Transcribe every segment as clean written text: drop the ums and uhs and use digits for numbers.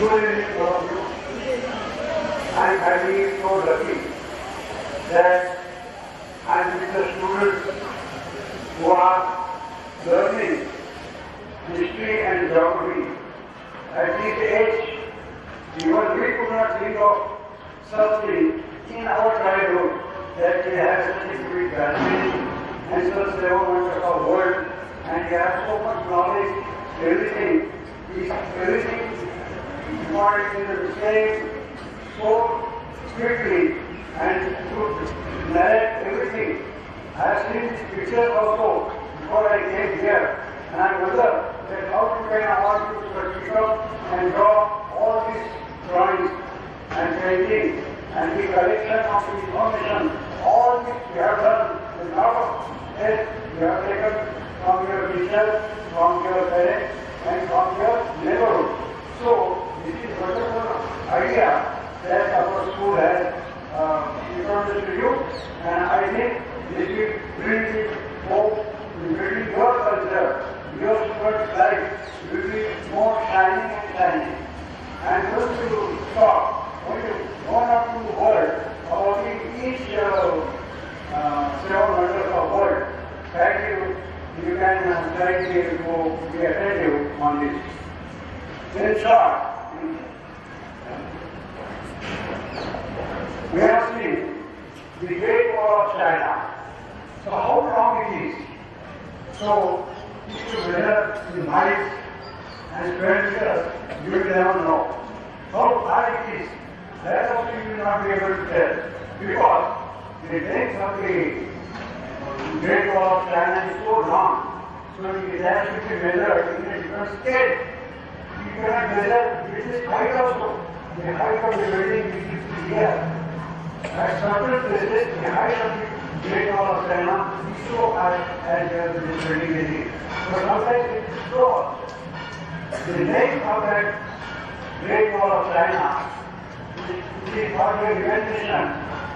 Good evening, all of you. I am highly so lucky that I am with the students who are learning history and geography. At this age, even we could not think of something in our childhood that we have such a great value and such a wonderful of world, and we have so much knowledge, everything important in the same so quickly and to narrate everything. I have seen these pictures also before I came here, and I wonder that how can I want to pick up and draw all these drawings and painting and the collection of the information, all this we have done with a lot of help you have taken from your teachers, from your parents, and from your neighborhood. So, this is a wonderful idea that our school has introduced to you, and I think this will bring the hope in building your culture, your students' life will be more shining and shining. And once you talk, when you go out to the world, about each 7 wonders of world, you can try to be attentive on this. In short, we have seen the Great Wall of China. So how long it is? So if you measure the miles and square meters, you will never know. How high it is, that also you will not be able to tell. Because the length of the Great Wall of China is so long, so it has to be measured in a different scale. You cannot measure its height also. The height of the building is here. At certain places, the height of the Great Wall of China is so high as this building is here. So sometimes it is so. The length of that Great Wall of China is for your imagination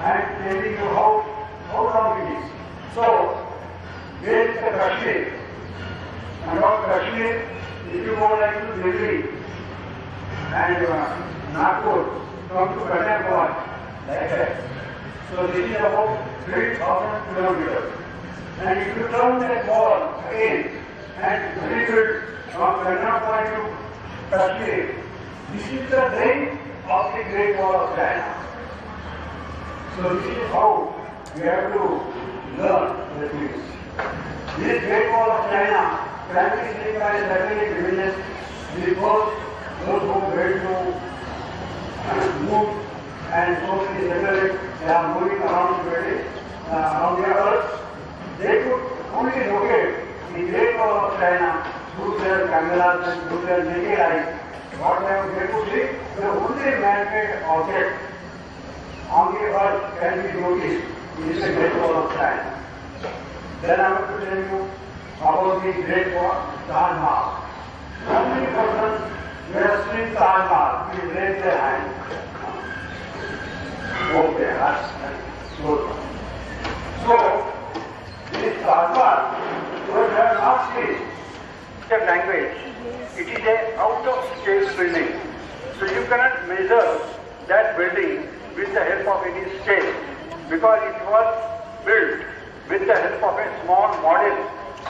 and telling you how long it is. So, there is the Kashmir. And about Kashmir, if you go like to Delhi and Nagpur, come to Kanyakumari, like that. So this is about 3,000 kilometers. And if you turn that wall again and rebuild from Kanyakumari to Kashmir, this is the length of the Great Wall of China. So this is how we have to learn the things. This Great Wall of China can be seen by certain divisions because those who went to move and so many satellites they are moving around the building, on the earth, they could only locate the Great Wall of China through their cameras and through their naked eyes. What they could see, the only man-made object on the earth can be noticed is the Great Wall of China. Then I want to tell you about the Great Wall, Taj Mahal. How many persons who have seen Taj Mahal? Please raise their hand. Okay, that's good. So, this Taj Mahal, you have not seen the language. It is an out-of-scale building. So you cannot measure that building with the help of any scale because it was built with the help of a small model,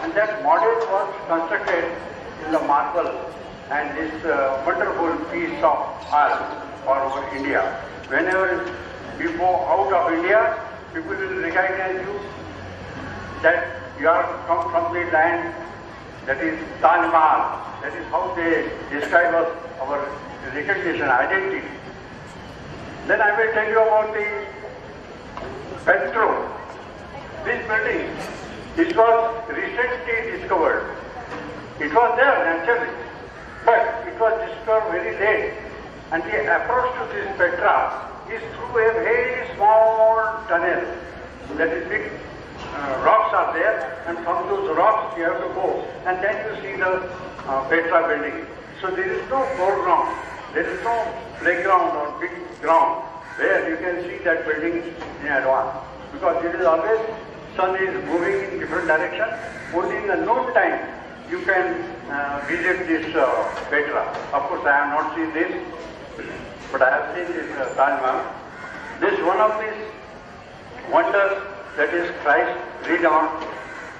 and that model was constructed in the marble and this wonderful piece of art for our India. Whenever you go out of India, people will recognize you that you are come from the land that is Taj Mahal. That is how they describe us, our recognition, identity. Then I will tell you about the Petro. This building, it was recently discovered. It was there naturally, but it was discovered very late. And the approach to this Petra is through a very small tunnel. That is big rocks are there, and from those rocks you have to go, and then you see the Petra building. So there is no foreground, there is no playground or big ground where you can see that building in advance. Because it is always, sun is moving in different direction. Only in the noon time, you can visit this Petra. Of course, I have not seen this, but I have seen this Taj Mahal. This is one of these wonders, that is Christ reborn.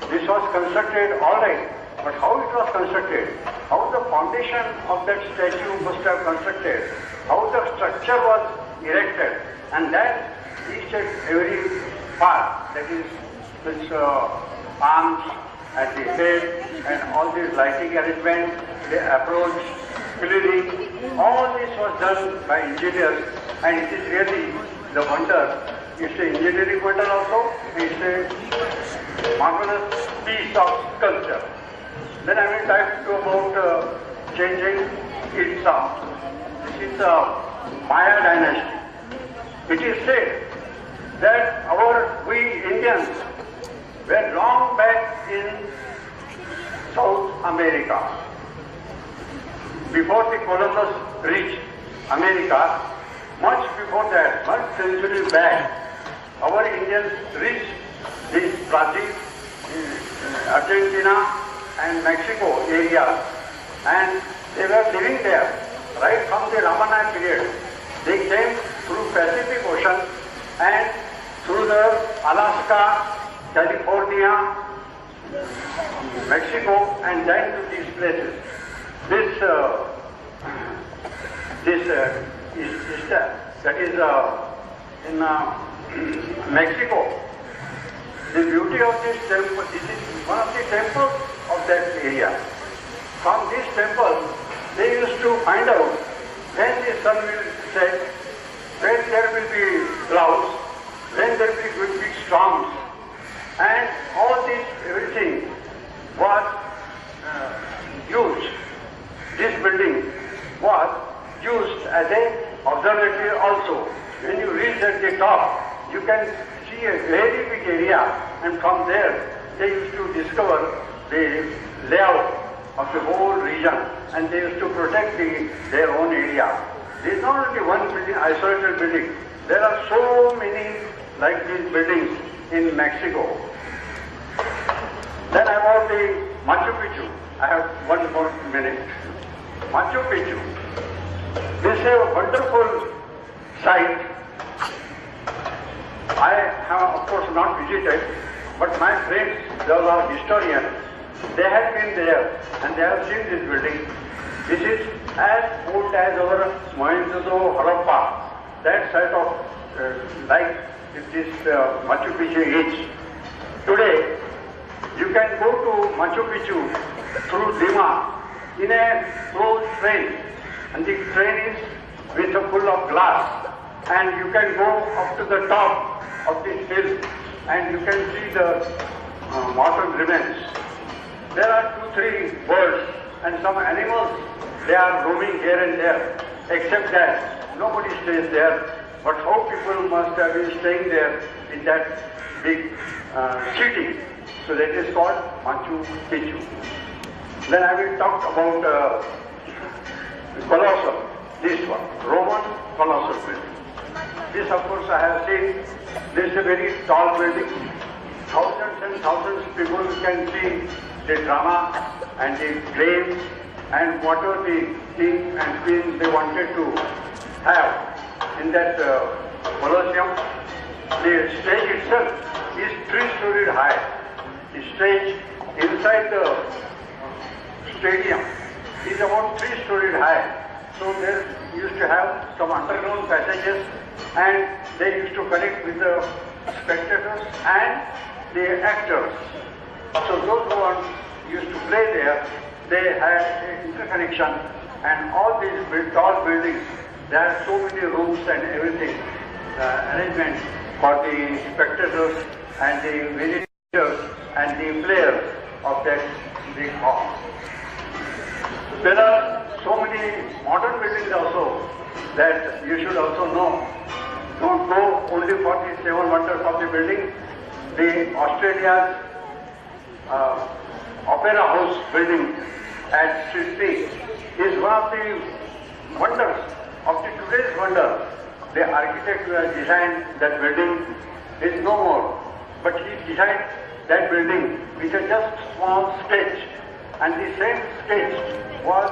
This was constructed all right, but how it was constructed, how the foundation of that statue must have constructed, how the structure was erected, and that each and every part, that is this arms at the head and all these lighting arrangements, the approach, pillory, all this was done by engineers, and it is really the wonder. It's an engineering wonder also, it's a marvelous piece of sculpture. Then I will talk to about changing its sound. This is the Maya dynasty. It is said that we Indians were long back in South America. Before the Columbus reached America, much before that, one century back, our Indians reached this Brazil, Argentina and Mexico area, and they were living there right from the Ramayana period. They came through Pacific Ocean and through the Alaska, California, Mexico, and then to these places. That is in Mexico. The beauty of this temple, this is one of the temples of that area. From this temple, they used to find out when the sun will set, when there will be clouds, when there will be good big storms, and all this, everything was used. This building was used as an observatory also. When you reach at the top, you can see a very big area, and from there they used to discover the layout of the whole region, and they used to protect their own area. There is not only one building, isolated building. There are so many like these buildings in Mexico. Then about the Machu Picchu. I have one more minute. Machu Picchu. This is a wonderful site. I have of course not visited, but my friends, those are historians, they have been there and they have seen this building. This is as old as our Mohenjo-daro, Harappa, that site of like this Machu Picchu is. Today, you can go to Machu Picchu through Lima in a closed train, and the train is with a full of glass, and you can go up to the top of this hill and you can see the modern remains. There are 2-3 birds and some animals, they are roaming here and there, except that nobody stays there. But how people must have been staying there in that big city. So that is called Machu Picchu. Then I will talk about Colosseum, this one, Roman Colosseum building. This of course I have seen, this is a very tall building. Thousands and thousands of people can see the drama and the games and whatever the king and queen they wanted to have in that Colosseum. The stage itself is 3-storied high. The stage inside the stadium is about 3-storied high. So they used to have some underground passages and they used to connect with the spectators and the actors. So those who used to play there, they had an interconnection, and all these tall buildings, there are so many rooms and everything, arrangement for the spectators and the visitors and the players of that big hall. There are so many modern buildings also that you should also know. Don't go only for the 7 wonders of the building. The Australia's Opera House building at Sydney is one of the wonders of the today's wonder. The architect who has designed that building is no more, but he designed that building with a just small sketch And the same sketch was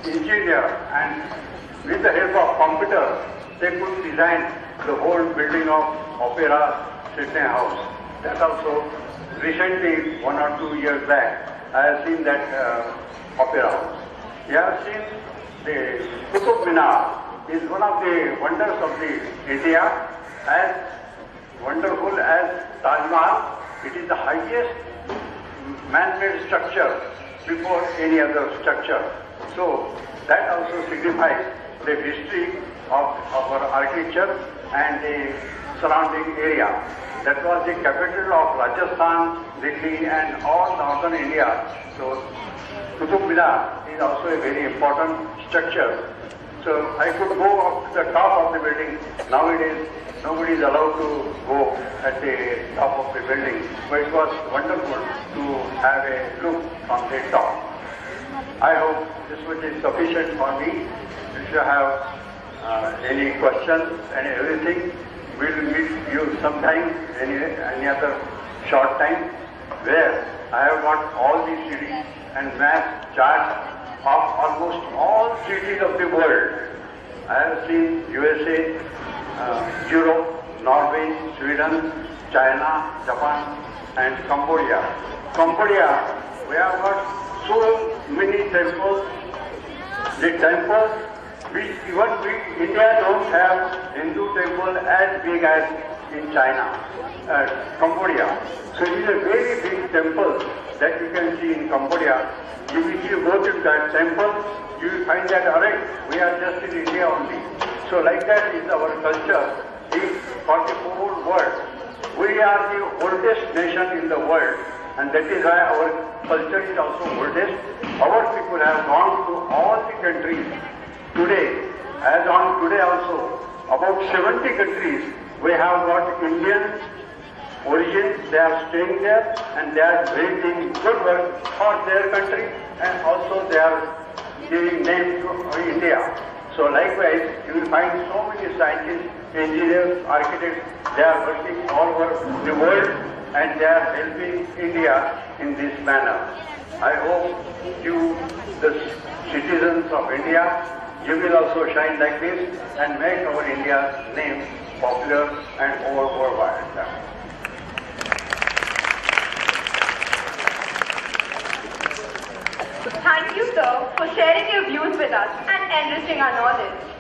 engineered, and with the help of computers, they could design the whole building of Opera Sydney House. That also recently, 1 or 2 years back, I have seen that Opera House. You have seen the Qutub Minar is one of the wonders of the India, as wonderful as Taj Mahal. It is the highest man-made structure before any other structure. So that also signifies the history of our architecture and the surrounding area. That was the capital of Rajasthan, Delhi and all northern India. So Qutub Minar is also a very important structure. So I could go up to the top of the building. Nowadays, nobody is allowed to go at the top of the building. But it was wonderful to have a look from the top. I hope this much is sufficient for me. If you have any questions and everything, we will meet you sometime, any other short time, where I have got all the cities and maps, charts of almost all cities of the world. I have seen USA, Europe, Norway, Sweden, China, Japan and Cambodia. Cambodia, we have got so many temples. The temples which even we, India don't have Hindu temple as big as in China, Cambodia. So it is a very big temple that you can see in Cambodia. If you go to that temple, you will find that, alright, we are just in India only. So like that is our culture for the whole world. We are the oldest nation in the world, and that is why our culture is also oldest. Our people have gone to all the countries. Today, as on today also, about 70 countries, we have got Indian origin. They are staying there and they are doing good work for their country, and also they are giving name to India. So likewise, you will find so many scientists, engineers, architects, they are working all over the world and they are helping India in this manner. I hope you, the citizens of India, you will also shine like this and make our India's name popular and worldwide. Thank you, sir, for sharing your views with us and enriching our knowledge.